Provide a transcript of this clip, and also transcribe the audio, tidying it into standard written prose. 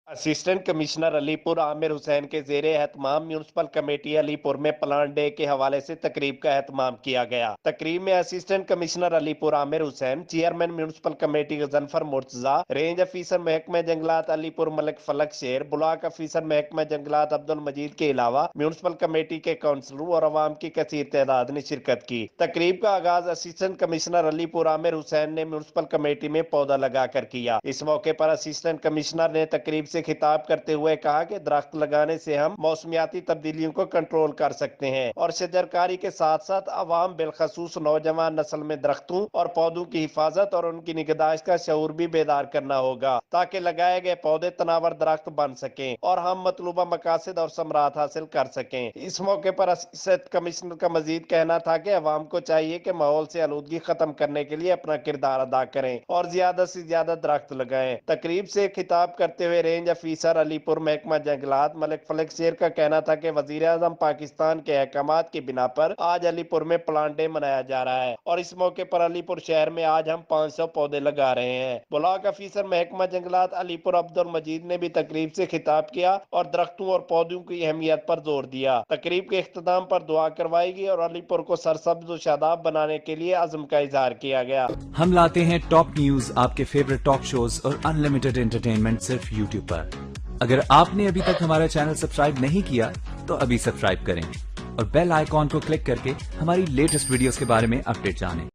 Assistant commissioner Alipur Aamir Hussain के जेर एहतमाम municipal committee Alipur में प्लान डे के हवाले से तकरीब का एहतमाम किया गया। तकरीब में assistant commissioner Alipur Aamir Hussain, chairman municipal committee Ghazanfar Murtaza, range officer महकमा जंगलात अलीपुर मलिक फलक शेर, ब्लॉक ऑफिसर महकमा जंगलात अब्दुल मजीद के अलावा म्यूनसिपल कमेटी के काउंसलर और अवाम की कसीर तादाद ने शिरकत की। तकरीब का आगाज असिस्टेंट कमिश्नर अलीपुर आमिर हुसैन ने म्यूनसिपल कमेटी में पौधा लगाकर किया। इस मौके पर असिस्टेंट कमिश्नर ने तकरीब से खिताब करते हुए कहा कि दरख्त लगाने से हम मौसमियाती तब्दीलियों को कंट्रोल कर सकते हैं और शजरकारी के साथ साथ अवाम बिलखसूस नौजवान नस्ल में दरख्तों और पौधों की हिफाजत और उनकी निगहदाश्त का शऊर भी बेदार करना होगा ताकि लगाए गए पौधे तनावर दरख्त बन सकें और हम मतलूबा मकासद और समरात हासिल कर सकें। इस मौके पर असिस्टेंट कमिश्नर का मजीद कहना था कि अवाम को चाहिए कि माहौल से आलूदगी खत्म करने के लिए अपना किरदार अदा करें और ज्यादा से ज्यादा दरख्त लगाएं। तकरीब से खिताब करते हुए रेंज ऑफिसर अलीपुर महकमा जंगलात मलिक फलक शेर का कहना था कि वजीर आजम पाकिस्तान के अहकामात की बिना पर आज अलीपुर में प्लांट डे मनाया जा रहा है और इस मौके पर अलीपुर शहर में आज हम 500 पौधे लगा रहे हैं। ब्लॉक ऑफिसर महकमा जंगलात अलीपुर अब्दुल मजीद ने भी तकरीब से खिताब किया और दरख्तों और पौधों की अहमियत पर जोर दिया। तकरीब के इख्तिताम पर दुआ करवाई गई और अलीपुर को सरसब्ज और शादाब बनाने के लिए अज़्म का इजहार किया गया। हम लाते हैं टॉप न्यूज, आपके फेवरेट टॉक शोज और अनलिमिटेड एंटरटेनमेंट सिर्फ यूट्यूब पर। अगर आपने अभी तक हमारा चैनल सब्सक्राइब नहीं किया तो अभी सब्सक्राइब करें और बेल आइकॉन को क्लिक करके हमारी लेटेस्ट वीडियोस के बारे में अपडेट जानें।